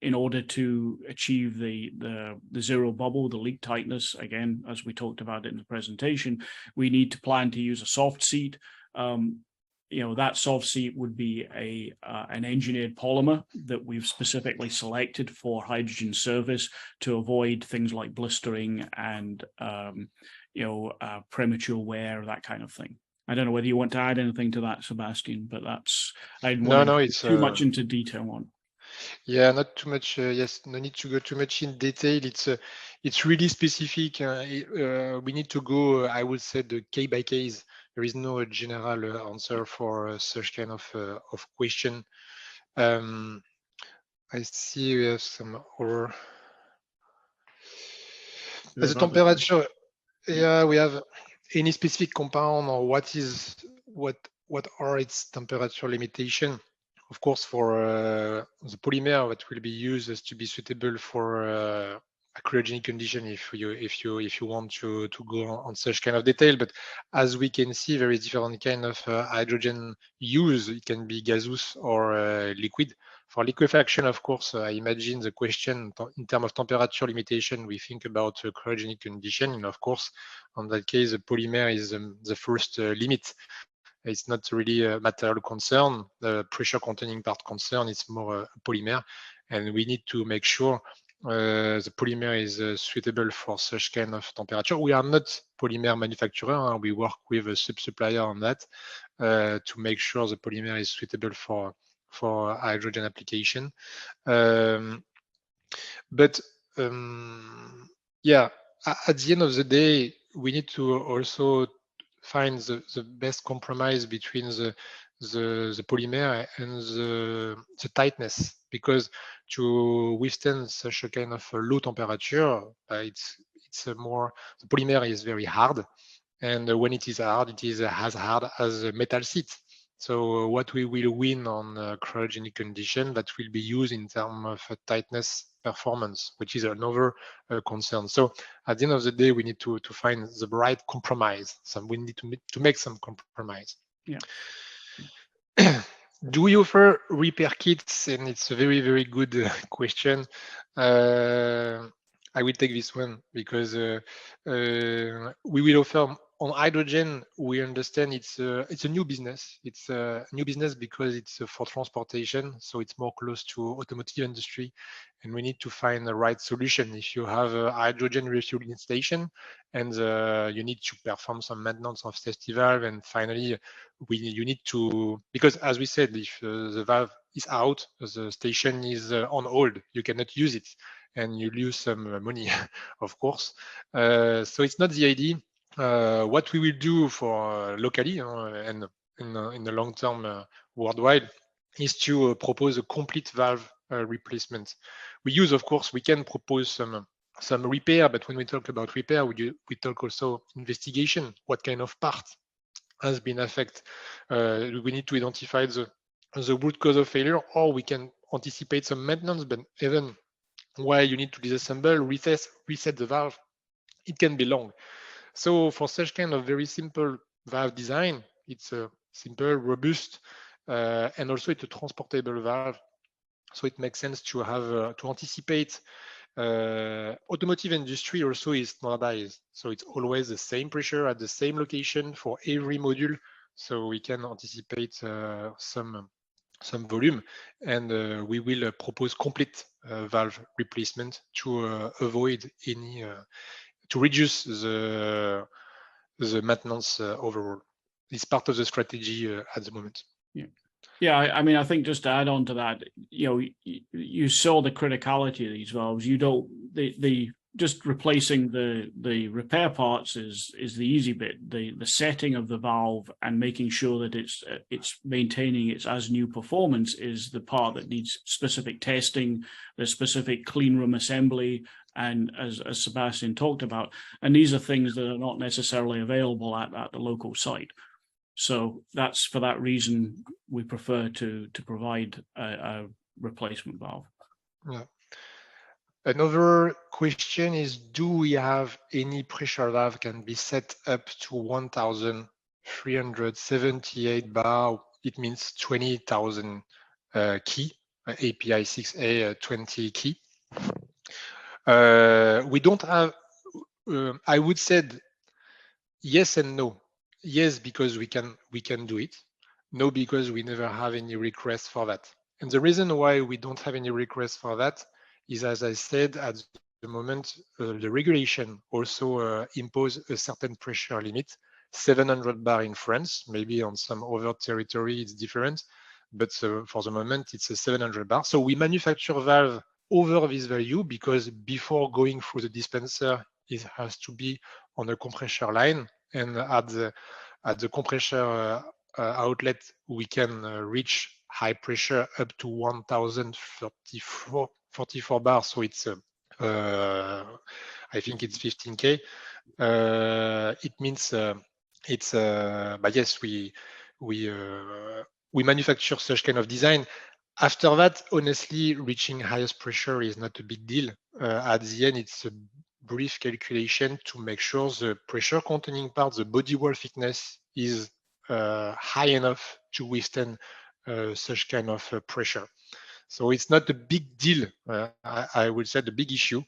S2: in order to achieve the zero bubble, the leak tightness. Again, as we talked about in the presentation, we need to plan to use a soft seat. That soft seat would be an engineered polymer that we've specifically selected for hydrogen service to avoid things like blistering and premature wear, that kind of thing. I don't know whether you want to add anything to that, Sebastian, but that's it's too much into detail on.
S3: Yeah, not too much. Yes, no need to go too much in detail. It's really specific. We need to go, I would say, the case by case. There is no general answer for such kind of question. I see we have some other. As a temperature, yeah, we have any specific compound, or what are its temperature limitation? Of course, for the polymer that will be used is to be suitable for cryogenic condition if you want to go on such kind of detail. But as we can see, there is different kind of hydrogen use. It can be gaseous or liquid. For liquefaction, of course, I imagine the question in terms of temperature limitation, we think about cryogenic condition. And of course, on that case, the polymer is the first limit. It's not really a material concern, the pressure containing part concern, it's more a polymer. And we need to make sure the polymer is suitable for such kind of temperature. We are not polymer manufacturer, we work with a sub-supplier on that to make sure the polymer is suitable for hydrogen application. Yeah, at the end of the day, we need to also find the best compromise between the polymer and the tightness, because to withstand such a kind of low temperature, it's a more, the polymer is very hard, and when it is hard, it is as hard as a metal sheet. So what we will win on cryogenic condition, that will be used in terms of tightness performance, which is another concern. So at the end of the day, we need to find the right compromise. So we need to make some compromise.
S2: Yeah.
S3: Do we offer repair kits? And it's a very, very good question. I will take this one because we will offer on hydrogen. We understand it's a new business. It's a new business because it's for transportation, so it's more close to automotive industry, and we need to find the right solution. If you have a hydrogen refueling station and you need to perform some maintenance of safety valve, and finally you need to, because as we said, if the valve is out, the station is on hold, you cannot use it, and you lose some money, of course. So it's not the idea. What we will do for locally and in the long term worldwide is to propose a complete valve replacement. We use, of course, we can propose some repair, but when we talk about repair, we talk also investigation. What kind of part has been affected? We need to identify the root cause of failure, or we can anticipate some maintenance, but even why you need to disassemble, reset the valve, it can be long. So for such kind of very simple valve design, it's a simple, robust, and also it's a transportable valve. So it makes sense to have to anticipate. Automotive industry also is standardized, so it's always the same pressure at the same location for every module, so we can anticipate some volume, and we will propose complete valve replacement to avoid any to reduce the maintenance overall. It's part of the strategy at the moment.
S2: Yeah, I mean, I think just to add on to that, you saw the criticality of these valves. You don't, the just replacing the repair parts is the easy bit. The setting of the valve and making sure that it's maintaining its as new performance is the part that needs specific testing, the specific clean room assembly, and as Sebastian talked about. And these are things that are not necessarily available at the local site. So that's for that reason we prefer to provide a replacement valve. Yeah.
S3: Another question is, do we have any pressure valve can be set up to 1,378 bar? It means 20,000 key, API 6A 20 key. We don't have, I would say yes and no. Yes, because we can do it. No, because we never have any request for that. And the reason why we don't have any request for that is, as I said, at the moment, the regulation also impose a certain pressure limit, 700 bar in France. Maybe on some other territory it's different, but for the moment it's a 700 bar. So we manufacture valve over this value because before going through the dispenser, it has to be on a compressor line, and at the compressor outlet, we can reach high pressure up to 1,044 bars. So it's I think it's 15K. It means but yes, we manufacture such kind of design. After that, honestly, reaching highest pressure is not a big deal. At the end, it's a brief calculation to make sure the pressure containing part, the body wall thickness, is high enough to withstand such kind of pressure. So it's not a big deal. I would say the big issue.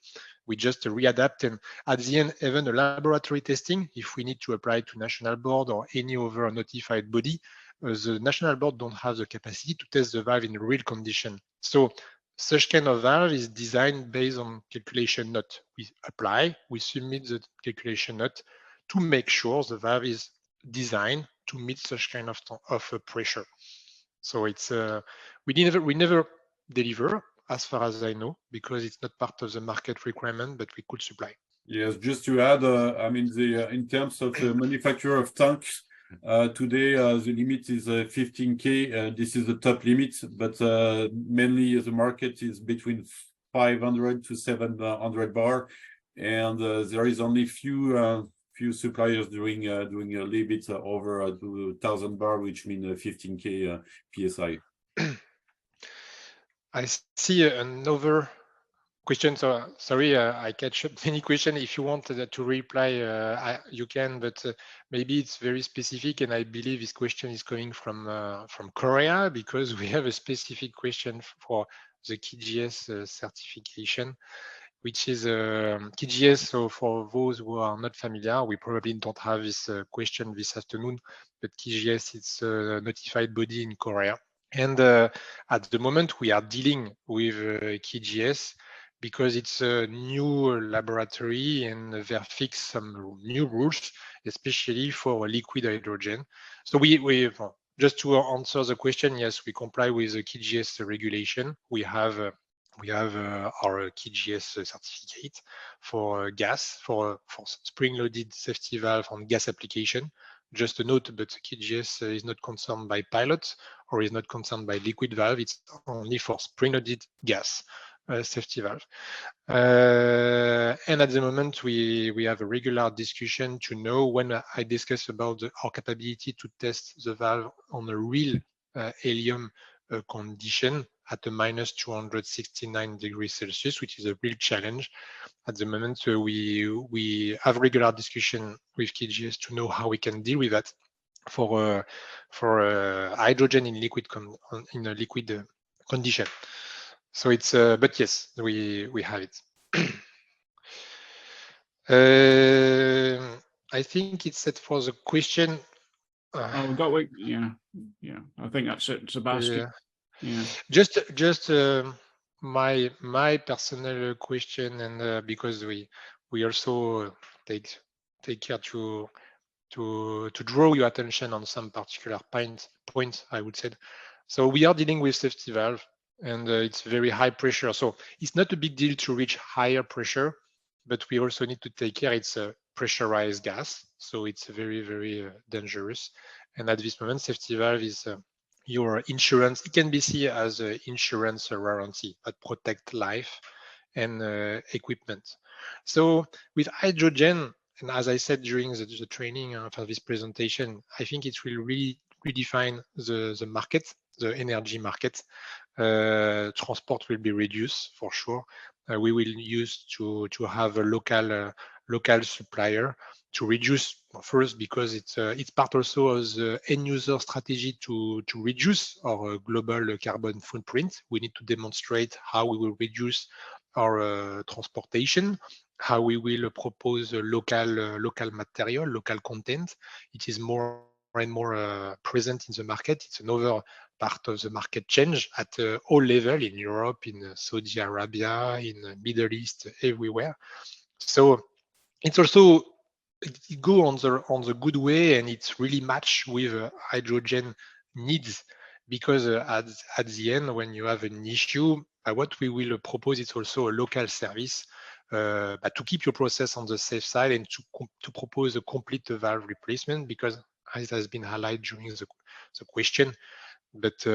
S3: We just readapt, and at the end, even a laboratory testing, if we need to apply to national board or any other notified body, the national board don't have the capacity to test the valve in real condition. So such kind of valve is designed based on calculation note. We apply, we submit the calculation note to make sure the valve is designed to meet such kind of pressure. So it's we never deliver, as far as I know, because it's not part of the market requirement, but we could supply.
S1: Yes, just to add, I mean, in terms of the manufacture of tanks, today the limit is 15K. This is the top limit, but mainly the market is between 500 to 700 bar, and there is only few suppliers doing a little bit over 2,000 bar, which means 15K PSI.
S3: I see another question. So sorry, I catch up many questions. If you want to reply, you can, but maybe it's very specific. And I believe this question is coming from Korea, because we have a specific question for the KGS certification, which is KGS. So for those who are not familiar, we probably don't have this question this afternoon, but KGS is a notified body in Korea. And at the moment, we are dealing with KGS because it's a new laboratory and they fix some new rules, especially for liquid hydrogen. So we just to answer the question, yes, we comply with the KGS regulation. We have our KGS certificate for gas, for spring-loaded safety valve on gas application. Just a note, but KGS is not concerned by pilots or is not concerned by liquid valve. It's only for spring-loaded gas safety valve. And at the moment, we have a regular discussion to know when I discuss about our capability to test the valve on a real helium condition at a minus 269 degrees Celsius, which is a real challenge. At the moment, we have regular discussion with KGS to know how we can deal with that for hydrogen in liquid condition. So it's but yes, we have it. I think it's set for the question.
S2: Oh, yeah. I think that's it, Sebastian. Yeah.
S3: Just my personal question, and because we also take care to draw your attention on some particular points, I would say. So we are dealing with safety valve, and it's very high pressure. So it's not a big deal to reach higher pressure, but we also need to take care. It's a pressurized gas, so it's very, very dangerous. And at this moment, safety valve is your insurance. It can be seen as an insurance warranty that protect life and equipment. So with hydrogen, and as I said during the training for this presentation, I think it will really redefine the market, the energy market. Transport will be reduced for sure. We will use to have a local supplier to reduce first, because it's part also of the end user strategy to reduce our global carbon footprint. We need to demonstrate how we will reduce our transportation, how we will propose a local material, local content. It is more and more present in the market. It's another part of the market change at all level in Europe, in Saudi Arabia, in the Middle East, everywhere. So it's also it go on the good way, and it's really matched with hydrogen needs, because at the end, when you have an issue, what we will propose is also a local service but to keep your process on the safe side and to propose a complete valve replacement, because as has been highlighted during the question, but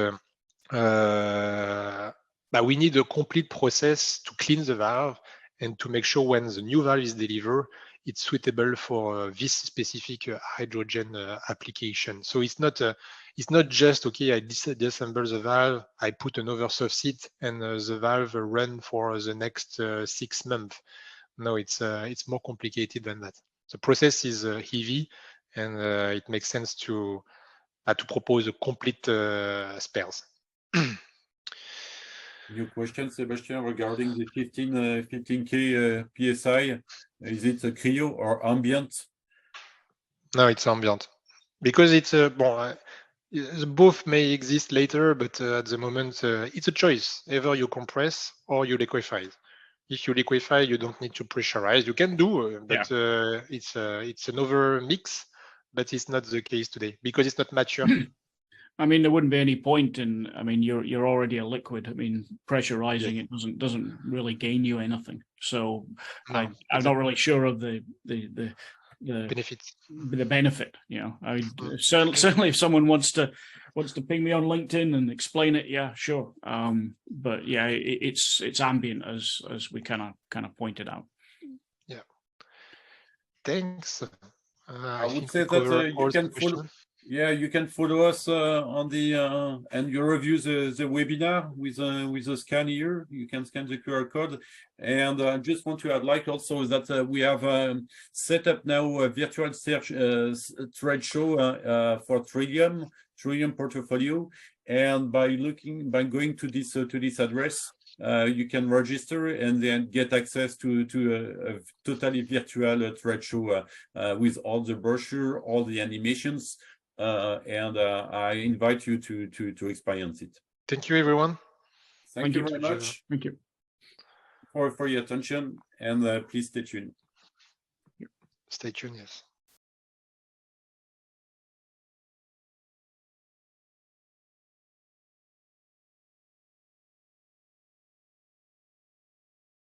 S3: we need a complete process to clean the valve and to make sure when the new valve is delivered, it's suitable for this specific hydrogen application. So it's not just, okay, I disassemble the valve, I put another soft seat, and the valve run for the next 6 months. No, it's more complicated than that. The process is heavy, and it makes sense to propose a complete spares.
S1: Your question, Sebastian, regarding the 15K PSI, is it a cryo or ambient?
S3: No, it's ambient. Because it's both may exist later, but at the moment, it's a choice. Either you compress or you liquefy. If you liquefy, you don't need to pressurize. You can do, but it's another mix, but it's not the case today because it's not mature.
S2: I mean, there wouldn't be any point in. I mean, you're already a liquid. I mean, pressurizing it doesn't really gain you anything. So
S3: No,
S2: I'm not really sure of the
S3: benefits.
S2: The benefit. You know, I certainly if someone wants to ping me on LinkedIn and explain it, yeah, sure. But yeah, it's ambient as we kind of pointed out.
S3: Yeah. Thanks.
S1: I would say that you can follow. Yeah, you can follow us on the and you review the webinar with a scan here. You can scan the QR code, and I just want to add like also that we have set up now a virtual trade show for Trillium portfolio, and by going to this address. You can register and then get access to a totally virtual trade show with all the brochure, all the animations, and I invite you to experience it.
S3: Thank you, everyone.
S1: Thank you very much.
S2: Thank you
S1: for your attention, and please stay tuned.
S3: Stay tuned, yes.